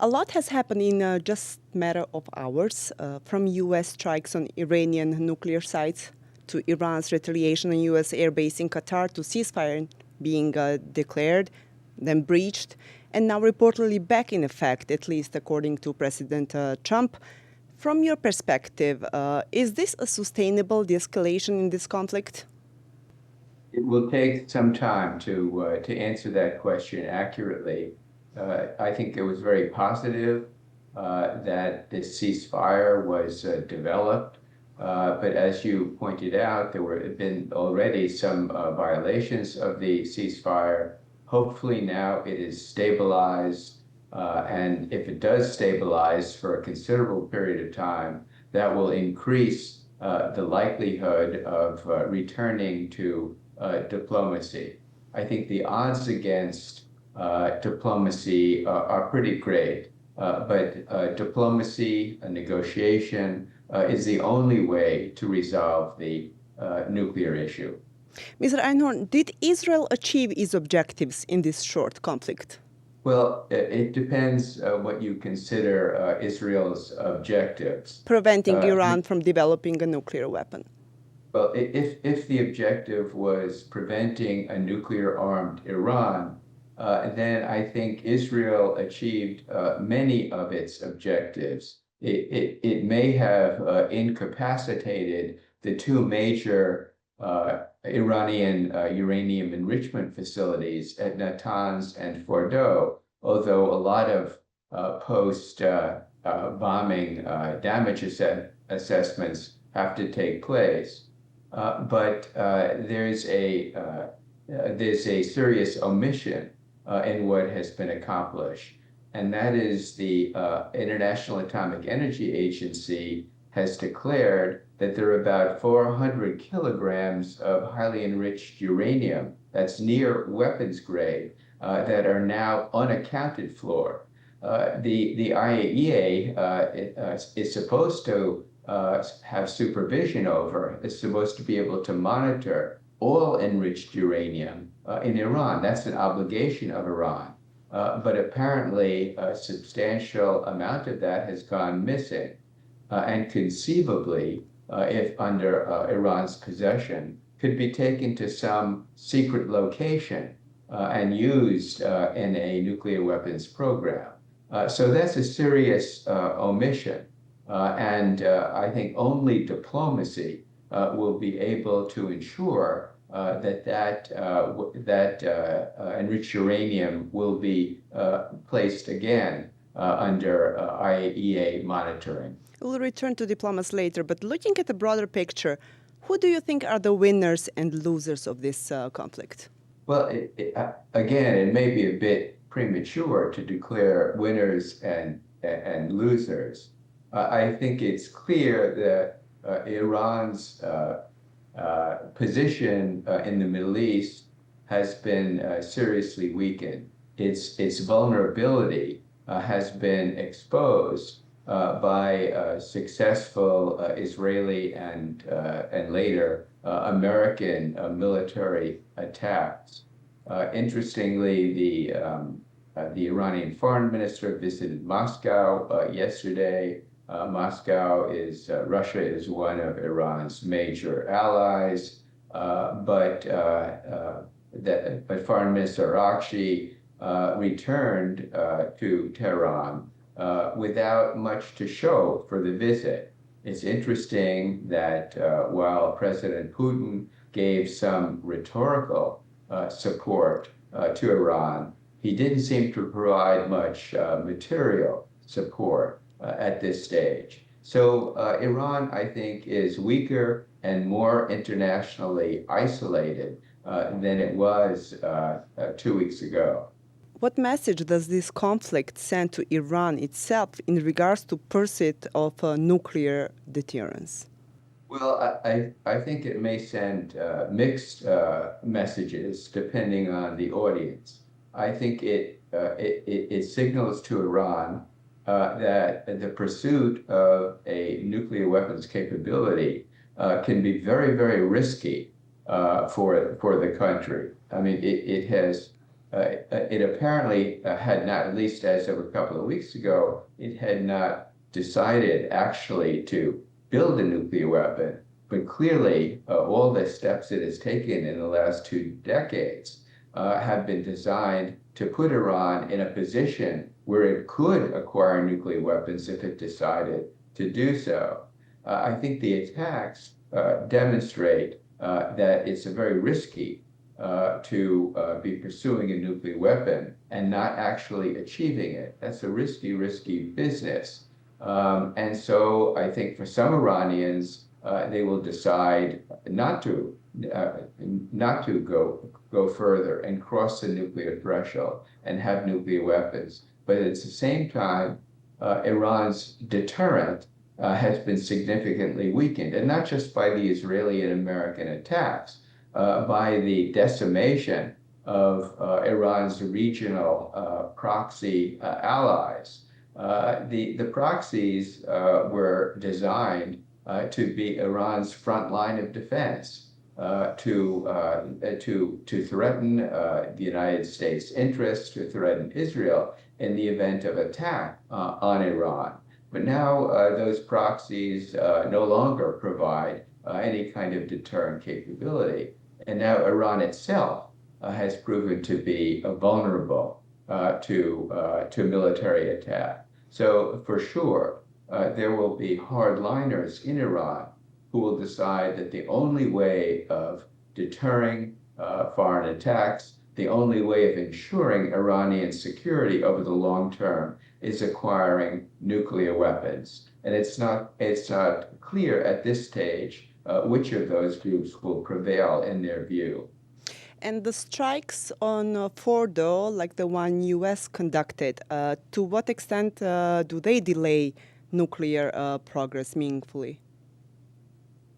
A lot has happened in just a matter of hours, from U.S. strikes on Iranian nuclear sites to Iran's retaliation on U.S. airbase in Qatar to ceasefire being declared, then breached, and now reportedly back in effect, at least according to President Trump. From your perspective, is this a sustainable de-escalation in this conflict? It will take some time to answer that question accurately. I think it was very positive that this ceasefire was developed, but as you pointed out, there have been already some violations of the ceasefire. Hopefully now it is stabilized, and if it does stabilize for a considerable period of time, that will increase the likelihood of returning to diplomacy. I think the odds against diplomacy are pretty great, but diplomacy, a negotiation, is the only way to resolve the nuclear issue. Mr. Einhorn, did Israel achieve its objectives in this short conflict? Well, it depends what you consider Israel's objectives. Preventing Iran from developing a nuclear weapon. Well, if the objective was preventing a nuclear-armed Iran, then I think Israel achieved many of its objectives. It may have incapacitated the two major Iranian uranium enrichment facilities at Natanz and Fordow, although a lot of post-bombing damage assessments have to take place. But there's a serious omission in what has been accomplished, and that is the International Atomic Energy Agency has declared that there are about 400 kilograms of highly enriched uranium, that's near weapons grade, that are now unaccounted for. The IAEA is supposed to have supervision over, is supposed to be able to monitor all enriched uranium in Iran. That's an obligation of Iran. But apparently a substantial amount of that has gone missing. And conceivably, if under Iran's possession, could be taken to some secret location and used in a nuclear weapons program. So that's a serious omission. And I think only diplomacy will be able to ensure that enriched uranium will be placed again under IAEA monitoring. We'll return to diplomacy later, but looking at the broader picture, who do you think are the winners and losers of this conflict? Well, again, it may be a bit premature to declare winners and losers. I think it's clear that Iran's position in the Middle East has been seriously weakened. Its vulnerability has been exposed by successful Israeli and later American military attacks. Interestingly, the Iranian foreign minister visited Moscow yesterday. Russia is one of Iran's major allies, but Foreign Minister Araghchi returned to Tehran without much to show for the visit. It's interesting that while President Putin gave some rhetorical support to Iran, he didn't seem to provide much material support at this stage. So Iran, I think, is weaker and more internationally isolated than it was 2 weeks ago. What message does this conflict send to Iran itself in regards to pursuit of nuclear deterrence? Well, I think it may send mixed messages depending on the audience. I think it signals to Iran that the pursuit of a nuclear weapons capability can be very, very risky for the country. I mean, it has it apparently had not, at least as of a couple of weeks ago, it had not decided actually to build a nuclear weapon. But clearly, all the steps it has taken in the last 2 decades have been designed to put Iran in a position where it could acquire nuclear weapons if it decided to do so. I think the attacks demonstrate that it's very risky to be pursuing a nuclear weapon and not actually achieving it. That's a risky business. And so I think for some Iranians, they will decide not to go further and cross the nuclear threshold and have nuclear weapons. But at the same time, Iran's deterrent has been significantly weakened, and not just by the Israeli and American attacks, by the decimation of Iran's regional proxy allies. The proxies were designed to be Iran's front line of defense, to threaten the United States' interests, to threaten Israel in the event of attack on Iran. But now those proxies no longer provide any kind of deterrent capability. And now Iran itself has proven to be vulnerable to military attack. So for sure, there will be hardliners in Iran who will decide that the only way of deterring foreign attacks, the only way of ensuring Iranian security over the long term is acquiring nuclear weapons. And it's not clear at this stage which of those groups will prevail in their view. And the strikes on Fordo, like the one U.S. conducted, to what extent do they delay nuclear progress meaningfully?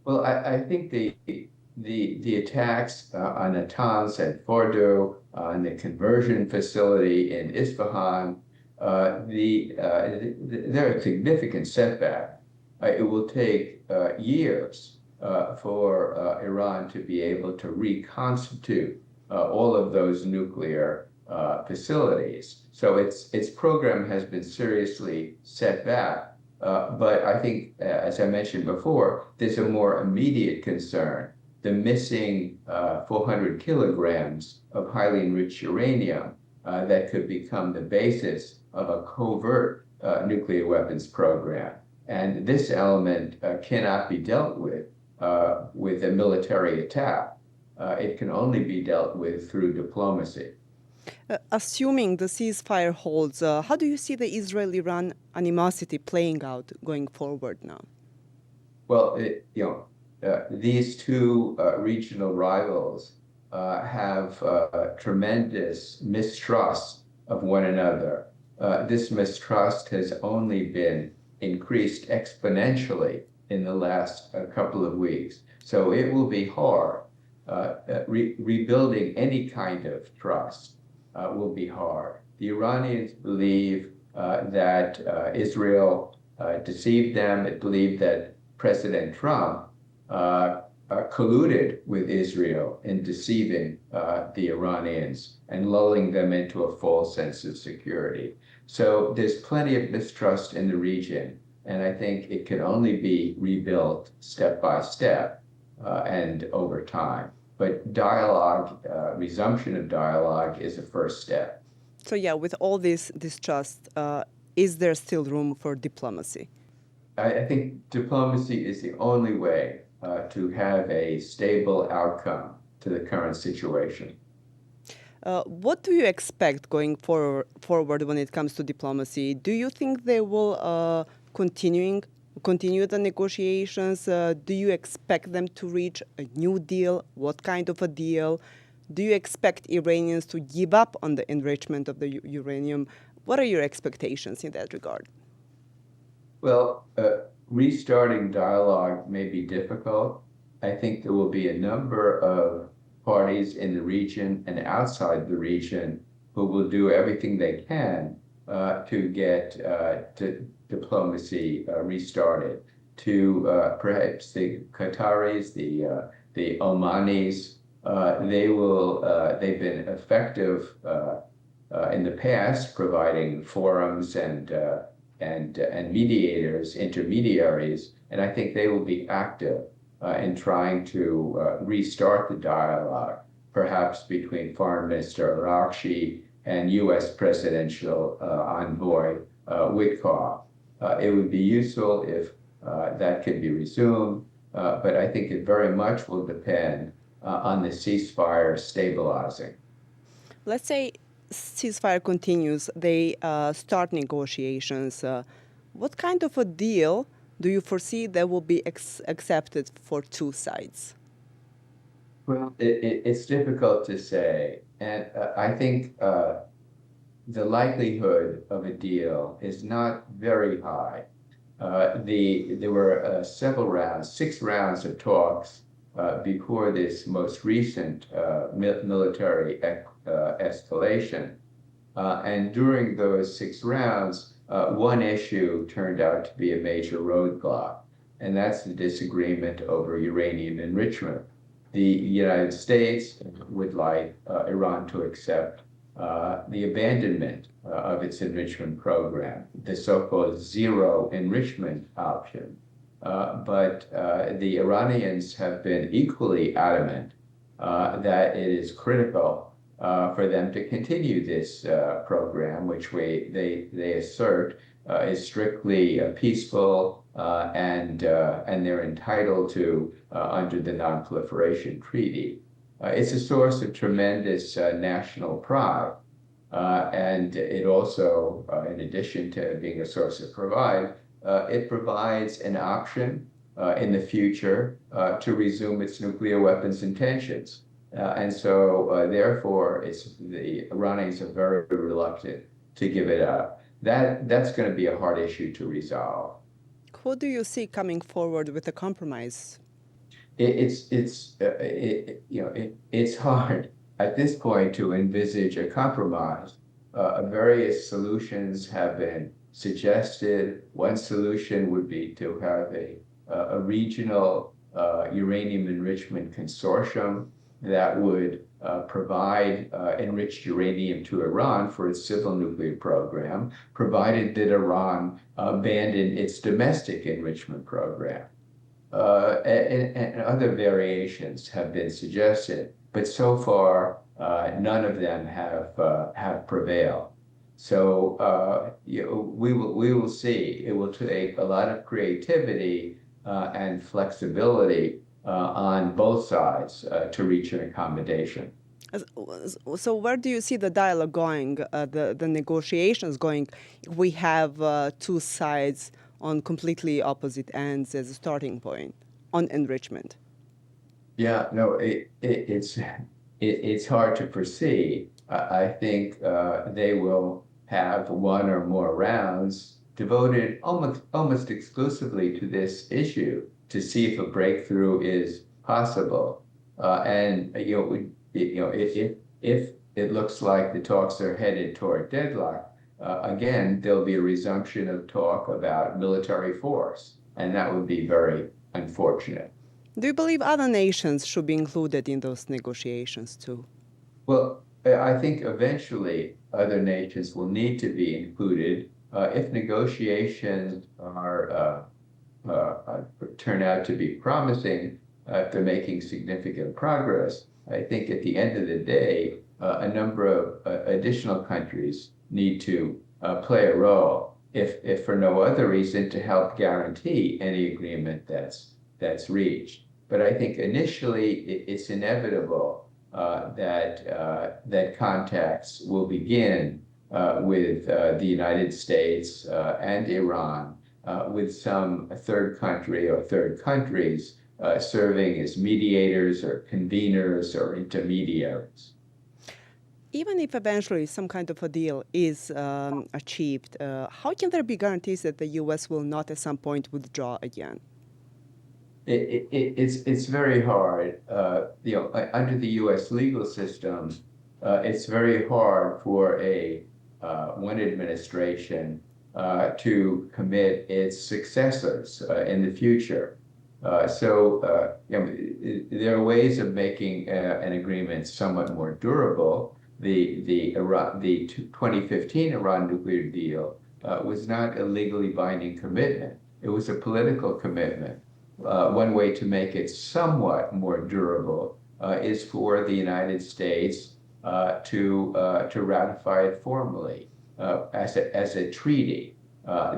Well, I think the attacks on Natanz and Fordo, on the conversion facility in Isfahan, they're a significant setback. It will take years for Iran to be able to reconstitute all of those nuclear facilities. So its program has been seriously set back. But I think, as I mentioned before, there's a more immediate concern. The missing 400 kilograms of highly enriched uranium that could become the basis of a covert nuclear weapons program. And this element cannot be dealt with a military attack. It can only be dealt with through diplomacy. Assuming the ceasefire holds, how do you see the Israel-Iran animosity playing out going forward now? Well, these two regional rivals have tremendous mistrust of one another. This mistrust has only been increased exponentially in the last couple of weeks. So it will be hard. Rebuilding any kind of trust will be hard. The Iranians believe that Israel deceived them. It believed that President Trump colluded with Israel in deceiving the Iranians and lulling them into a false sense of security. So there's plenty of mistrust in the region, and I think it can only be rebuilt step by step and over time. But dialogue, resumption of dialogue is a first step. So yeah, with all this distrust, is there still room for diplomacy? I think diplomacy is the only way to have a stable outcome to the current situation. What do you expect going forward when it comes to diplomacy? Do you think they will continue the negotiations? Do you expect them to reach a new deal? What kind of a deal? Do you expect Iranians to give up on the enrichment of the uranium? What are your expectations in that regard? Well, restarting dialogue may be difficult. I think there will be a number of parties in the region and outside the region who will do everything they can to get diplomacy restarted, to perhaps the Qataris, the Omanis, they've been effective in the past, providing forums and mediators, intermediaries, and I think they will be active in trying to restart the dialogue, perhaps between Foreign Minister Arakshi and U.S. Presidential Envoy Witkoff. It would be useful if that could be resumed, but I think it very much will depend on the ceasefire stabilizing. Let's say ceasefire continues, they start negotiations. What kind of a deal do you foresee that will be accepted for two sides? Well, it's difficult to say, and I think the likelihood of a deal is not very high. There were several rounds, 6 rounds of talks before this most recent military escalation. And during those 6 rounds, one issue turned out to be a major roadblock, and that's the disagreement over uranium enrichment. The United States would like Iran to accept the abandonment of its enrichment program, the so-called zero enrichment option. But the Iranians have been equally adamant that it is critical for them to continue this program, which they assert is strictly peaceful and they're entitled to under the Non-Proliferation Treaty. It's a source of tremendous national pride, and it also, in addition to being a source of pride, it provides an option in the future to resume its nuclear weapons intentions. And so, therefore, the Iranians are very reluctant to give it up. That's going to be a hard issue to resolve. Who do you see coming forward with a compromise? It's hard at this point to envisage a compromise. Various solutions have been suggested. One solution would be to have a regional uranium enrichment consortium that would provide enriched uranium to Iran for its civil nuclear program, provided that Iran abandoned its domestic enrichment program. And other variations have been suggested, but so far none of them have prevailed. So we will see. It will take a lot of creativity and flexibility on both sides to reach an accommodation. So where do you see the dialogue going, the negotiations going? We have two sides on completely opposite ends as a starting point on enrichment. Yeah, no, it's hard to foresee. I think they will have one or more rounds devoted almost exclusively to this issue, to see if a breakthrough is possible. And if it looks like the talks are headed toward deadlock, again, there'll be a resumption of talk about military force, and that would be very unfortunate. Do you believe other nations should be included in those negotiations too? Well, I think eventually other nations will need to be included if negotiations turn out to be promising, if they're making significant progress. I think at the end of the day, a number of additional countries need to play a role, if for no other reason, to help guarantee any agreement that's reached. But I think initially it's inevitable that contacts will begin with the United States and Iran, with some third country or third countries serving as mediators or conveners or intermediaries. Even if eventually some kind of a deal is achieved, how can there be guarantees that the U.S. will not at some point withdraw again? It's very hard. Under the U.S. legal system, it's very hard for one administration to commit its successors in the future. There are ways of making an agreement somewhat more durable. The 2015 Iran nuclear deal was not a legally binding commitment. It was a political commitment. One way to make it somewhat more durable is for the United States to ratify it formally as a treaty.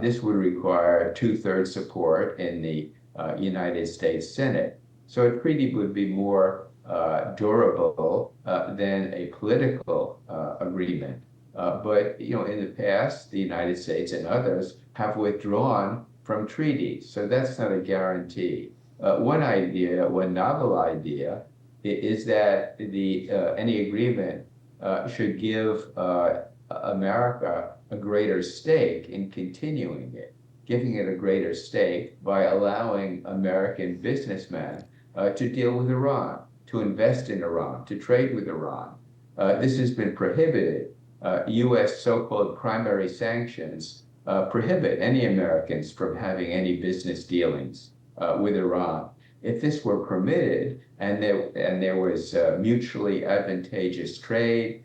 This would require 2/3 support in the United States Senate. So a treaty would be more durable than a political agreement. But in the past, the United States and others have withdrawn from treaties, so that's not a guarantee. One novel idea, is that any agreement should give America a greater stake in continuing it, giving it a greater stake by allowing American businessmen to deal with Iran, to invest in Iran, to trade with Iran. This has been prohibited. U.S. so-called primary sanctions prohibit any Americans from having any business dealings with Iran. If this were permitted and there was mutually advantageous trade,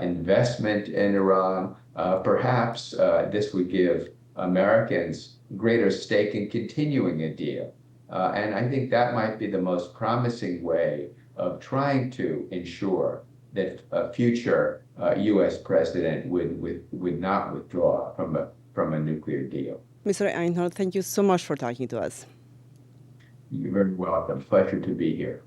investment in Iran, perhaps this would give Americans greater stake in continuing a deal. And I think that might be the most promising way of trying to ensure that a future U.S. president would not withdraw from a nuclear deal. Mr. Einhorn, thank you so much for talking to us. You're very welcome. Pleasure to be here.